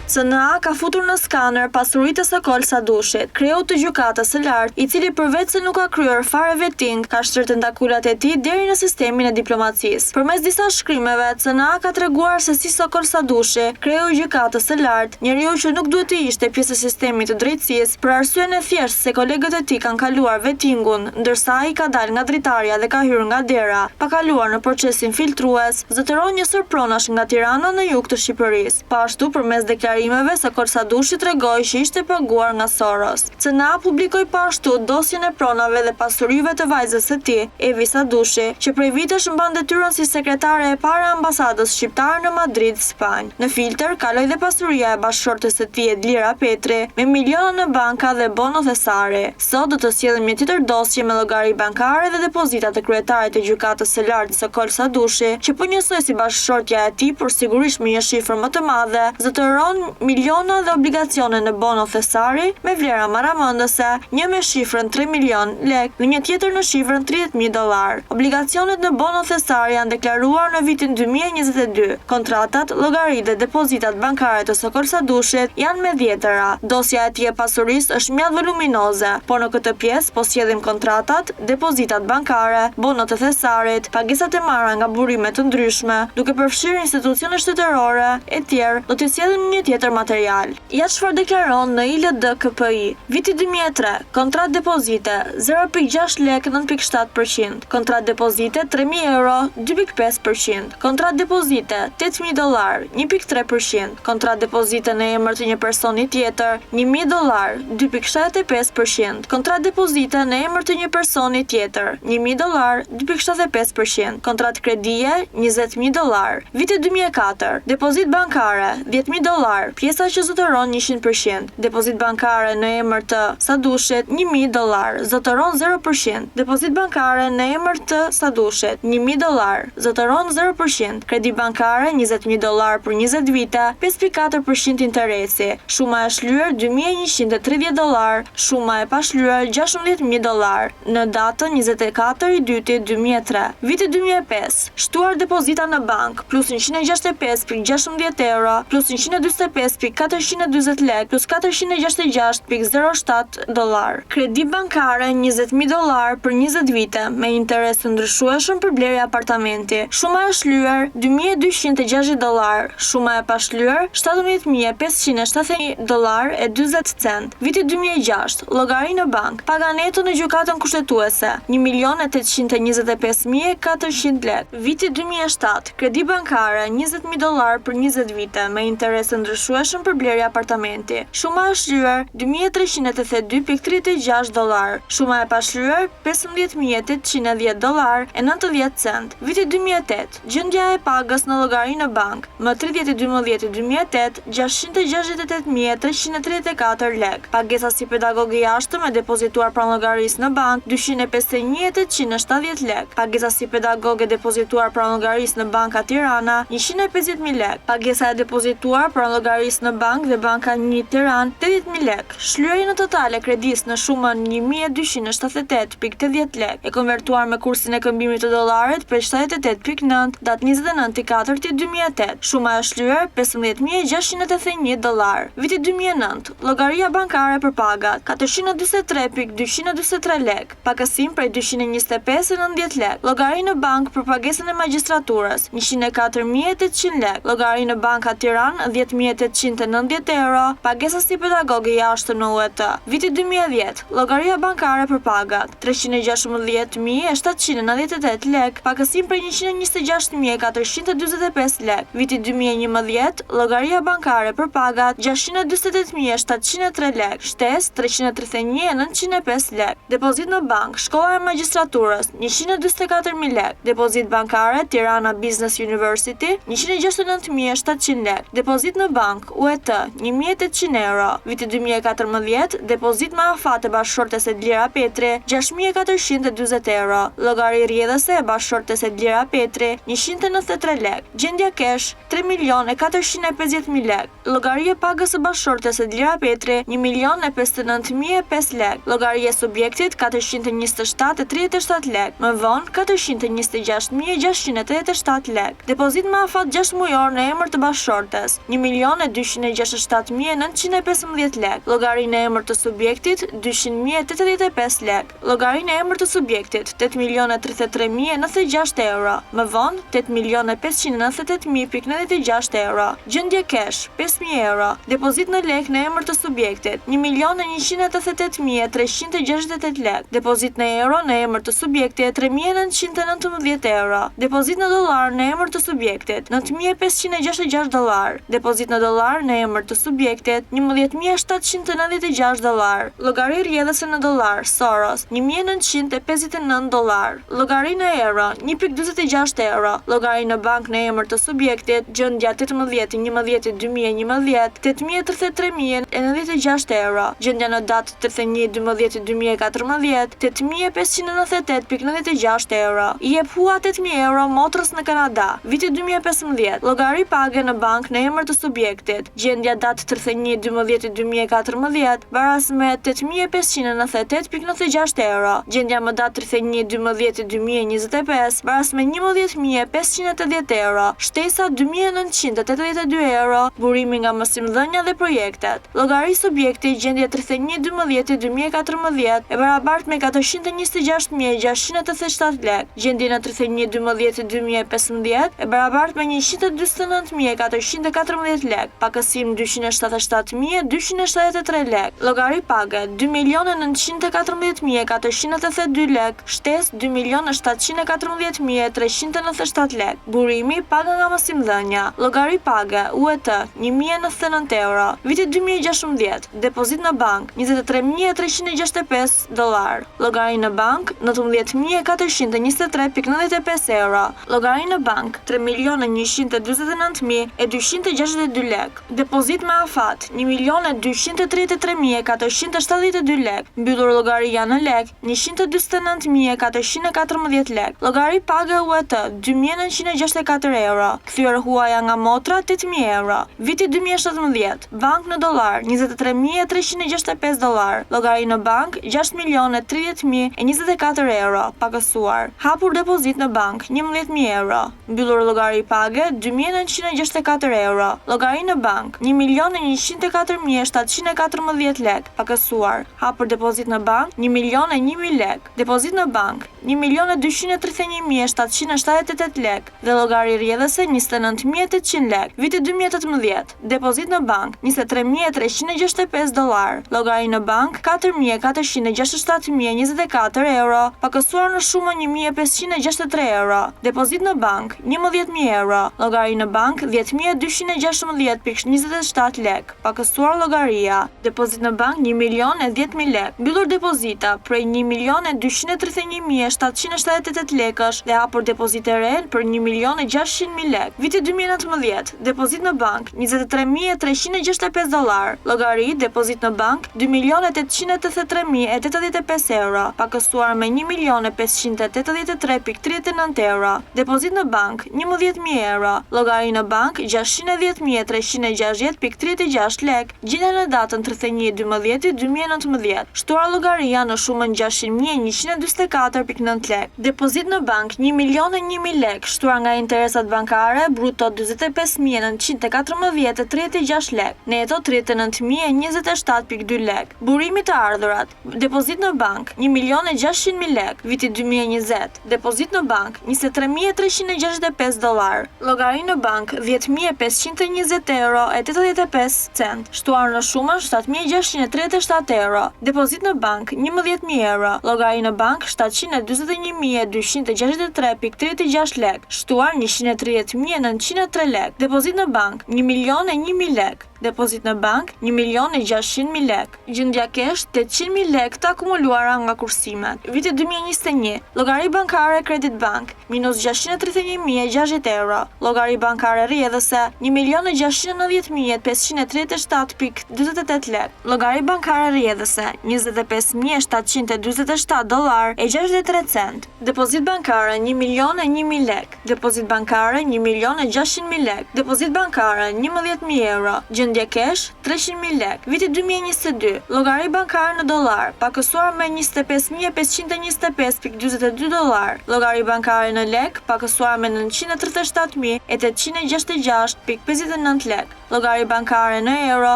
CNA ka futur në skaner pasuritë së Sokol Sadushit, kreu të gjykatës së lartë, i cili përveç se nuk ka kryer fare vetting, ka shtrirë tentakulat e tij deri në sistemin e diplomacisë. Përmes disa shkrimeve, CNA ka treguar se si Sokol Sadushi, kreu i gjykatës së lartë, njeriu që nuk duhet të ishte pjesë e sistemit të drejtësisë, për arsyen e thjeshtë se kolegët e tij kanë kaluar vettingun, ndërsa ai ka dalë nga dritarja dhe ka hyrë nga dera, pa kaluar në procesin filtrues, zotëron një sër pronash nga Tirana në jug të Shqipërisë. Ashtu, përmes deklarimeve, Sokol Sadushi tregoi që ishte paguar nga Soros. CNA publikoi ashtu dosjen e pronave dhe pasurive të vajzës së tij, Evi Sadushi, që prej vitesh mban detyrën si sekretare e parë e ambasadës shqiptare në Madrid, Spanjë. Në filter kaloi dhe pasuria e bashkëshortes së tij, Edlira Petri, me miliona në banka dhe bono thesari. Sot do të sjellim një tjetër dosje me llogari bankare dhe depozita të kryetarit të gjykatës së lartë Sokol Sadushi, që po njësoj si bashkëshortja e tij, por sigurisht me një shifër më të madhe, zotëron miliona dhe obligacione në bono thesari me vlera maramëndëse, një me shifrën 3 milion lek dhe një tjetër në shifrën $30.000. Obligacionet në bono thesari janë deklaruar në vitin 2022. Kontratat, llogaritë dhe depozitat bankare të Sokol Sadushit janë me dhjetëra. Dosja e tij e pasurisë është mjaft voluminoze, por në këtë pjesë po sjellim kontratat, depozitat bankare, bonot e thesarit, pagesat e marra nga burime të ndryshme, duke përfshirë institucione shtetërore e tjerë. Do të sjellim një tjetër material. Ja çfarë deklaron në ILD-KPI. Viti 2003, kontrat depozite 0.6 lek 9.7%, kontrat depozite 3.000 euro 2.5%, kontrat depozite $8.000 1.3%, kontrat depozite në emër të një personi tjetër $1.000 2.75%, kontrat depozite në emër të një personi tjetër $1.000 2.75%, kontrat kredie $20.000. Viti 2004, depozit bankare $10.000, pjesa që zotëron 100%, depozit bankare në emër të Sadushit $1.000, zotëron 0%, depozit bankare në emër të Sadushit $1.000, zotëron 0%, kredi bankare $20.000 për 20 vite, 5.4% interesi, shuma e shlyer $2.130, shuma e pashlyer $16.000 në datën 24/2/2003. Viti 2005, shtuar depozita në bank plus 165.16 euro plus 145.420 lek plus $466.07. Kredi bankare $20.000 për 20 vite me interes të ndryshueshëm për blerje apartamenti. Shuma e shlyer $2.260, shuma e pashlyer $17.570.40. Viti 2006, llogari në bank, paga neto në gjykatën kushtetuese $1.825.400 lek. Viti 2007, kredi bankare $20.000 për 20 vite me interes të ndryshueshëm për blerje apartamenti. Shuma e shlyer $2.382.36, shuma e pashlyer $15.810.90. Viti 2008, gjendja e pagës në llogari në bank, më 30/12/2008, $668.334 lek. Pagesa si pedagog i jashtëm e depozituar pranë llogarisë në bank, $251.870 lek. Pagesa si pedagog e depozituar pranë llogarisë në Banka Tirana, $150.000 lek. Pagesa e depozituar pranë llogarisë në bank dhe Banka 1 Tiranë, $80.000 lek. Shlyerja në total e kredisë në shumën $1.278.80 lek, e konvertuar me kursin e këmbimit të dollarit për 78.9 datë 29/4/2008. Shuma e shlyer $15.681. Viti 2009, llogaria bankare për pagat $443.243 lek, pakësim prej $225.90 lek. Llogari në bank për pagesën e magjistraturës $104.800 lek. Llogari në Banka Tiranë $10.890 euro, pagesa si pedagog i jashtëm në UET. Viti 2010, llogaria bankare për pagat $316.798 lek, pakësim prej $126.445 lek. Viti 2011, llogaria bankare për pagat $648.703 lek, shtesë $331.905 lek. Depozit në bank, Shkolla e Magjistraturës $144.000 lek. Depozit bankare Tirana Business University $169.700 lek. Depozit në bank UET €1.800 euro. Viti 2014, depozit me afat e bashkëshortes Edlira Petri €6.440 euro. Llogari rrjedhëse e bashkëshortes Edlira Petri $193 lek. Gjendja kesh $3.450.000 lek. Llogari e pagës së bashkëshortes Edlira Petri $1.059.005 lek. Llogari e subjektit $427.37 lek. Më vonë $426.687 lek. Depozit me afat 6 mujor në emër të bashkëshortes $1.950.000 1.267.915 lek. Llogarinë e emër të subjektit 200.085 lek. Llogarinë e emër të subjektit 8.033.096 euro. Më vonë 8.598.096 euro. Gjendje kesh 5.000 euro. Depozit në lek në emër të subjektit 1.188.368 lek. Depozit në euro në emër të subjektit 3.919 euro. Depozit në dollar në emër të subjektit 9.566 dollar. Depozit në dollar në emër të subjektit 11.796 dollar. Llogari rrjedhëse në dollar Soros 1.959 dollar. Llogari në euro 1.46 euro. Llogari në bank në emër të subjektit gjendja 18.11.2011 8.033.096 euro. Gjendja në datë 31.12.2014 8.598.96 euro. I jep hua 8.000 euro motrës në Kanada. Viti 2015. Llogari page në bank në emër të subjektit. Gjendja datë 31.12.2014 baras me 8.598.96 euro. Gjendja më datë 31.12.2025 baras me 11.580 euro. Shtesa 2.982 euro. Burimi nga mësimdhënia dhe projektet. Llogari subjekti gjendje 31.12.2014 e barabart me 426.687 lek. Gjendje në 31.12.2015 e barabart me 149.414 lek. Pakësim 277.273 lek. Llogari page 2.914.482 lek. Shtes 2.714.397 lek. Burimi paga nga mësimdhënia. Llogari page UET 1.099 euro. Viti 2016. Depozit në bank 23.365 dollar. Llogari në bank 19.423.95 euro. Llogari në bank 3.149.262 lek. Depozit me afat 1.233.472 lek. Mbyllur llogaria në lek 149.414 lek. Llogari page UET 2.964 euro. Kthyer huaja nga motra 8.000 euro. Viti 2017. Bank në dollar 23.365 dollar. Llogari në bank 6.030.024 euro. Pakësuar. Hapur depozit në bank 11.000 euro. Mbyllur llogari page 2.964 euro. Llogari në bank 1.104.714 lek. Pakësuar. Hapur depozit në bank 1.001.000 lek. Depozit në bank 1.231.778 lek dhe llogari rrjedhëse 29.800 lek. Viti 2018. Depozit në bank 23.365 dollar. Llogari në bank 4.467.024 euro. Pakësuar në shumën 1.563 euro. Depozit në bank 11.000 euro. Llogari në bank 10.216.27 lek. Pakësuar llogaria. Depozit në bank 1.010.000 lek. Mbyllur depozita prej 1.231.778 lekësh dhe hapur depozit e re për 1.600.000 lek. Viti 2019. Depozit në bank 23.365 dollar. Llogari depozit në bank 2.883.085 euro. Pakësuar me 1.583.39 euro. Depozit në bank 11.000 euro. Llogari në bank 610.360.36 lek. Gjendja në datën 31.12.2019. Shtuar llogaria në shumën 600.124.9 lek. Depozit në bank 1.001.000 lek. Shtuar nga interesat bankare bruto 25.914.36 lek. Neto 39.027.2 lek. Burimi të ardhurat. Depozit në bank 1.600.000 lek. Viti 2020. Depozit në bank 23.365 dollar. Llogari në bank 10.520 euro e 85 cent. Shtuar në shumën 7.637 euro. Depozit në bank 11.000 euro. Llogari në bank 741.263.36 lek. Shtuar 130.903 lek. Depozit në bank 1.001.000 lek. Depozit në bank 1.600.000 lek. Gjendja kesh 800.000 lek të akumuluara nga kursimet. Viti 2021. Llogari bankare Credit Bank minus 631.060 euro. Llogari bankare rrjedhëse 1.690.537.48 lek. Llogari bankare rrjedhëse 25.747 dollar e 63 cent. Depozit bankare 1.001.000 lek. Depozit bankare 1.600.000 lek. Depozit bankare 11.000 euro. Gjendje kesh 300.000 lek. Viti 2022. Llogari bankare në dollar pakësuar me 25.525.42 dollar. Llogari bankare në lek pakësuar me 937.866.59 lek. Llogari bankare në euro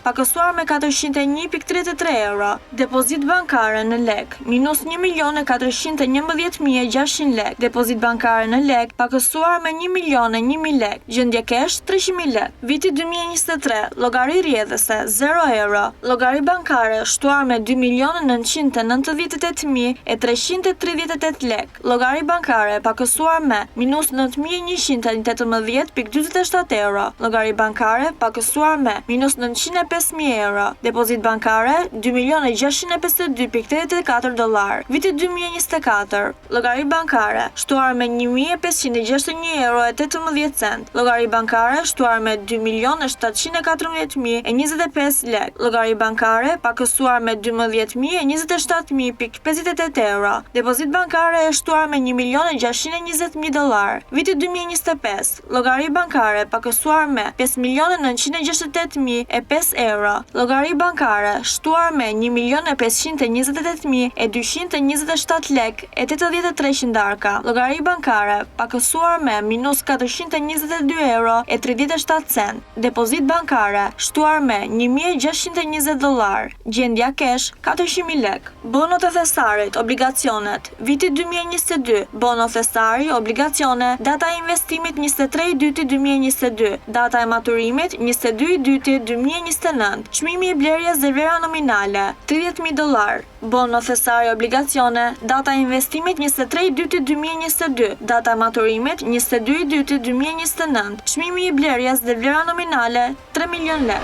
pakësuar me 401.33 euro. Depozit bankare në lek minus 1.411.600 lek. Depozit bankare në lek pakësuar me 1.001.000 lek. Gjendje kesh 300.000 lek. Viti 2023, llogari rrjedhëse 0 euro. Llogari bankare shtuar me 2.998.338 lek. Llogari bankare pakësuar me minus 9.118.47 euro. Llogari bankare pakësuar me minus 905.000 euro. Depozit bankare 2.652.84 dollar. Viti 2024, llogari bankare shtuar me 1.561 euro e 18 cent. Llogari bankare shtuar me 2.714.025 lek. Llogari bankare pakësuar me 12.027.58 euro. Depozit bankare e shtuar me 1.620.000 dollar. Viti 2025, llogari bankare pakësuar me 5.968.005 euro. Llogari bankare shtuar me 1.528.227 lek e 83 qindarka. Llogari bankare pakësuar me minus 422 euro e 37 cent. Depozit bankare shtuar me 1.620 dollar. Gjendja kesh 400.000 lek. Bonot e thesarit, obligacionet. Viti 2022, bono thesari, obligacione, data e investimit 23/2/2022, data e maturimit 22/2/2029, çmimi i blerjes dhe vlera nominale 30.000 dollar. Bono thesari, obligacione, data e investimit 23/2/2022, data e maturimit 22/2/2029, çmimi i blerjes dhe vlera nominale 3 milion lek.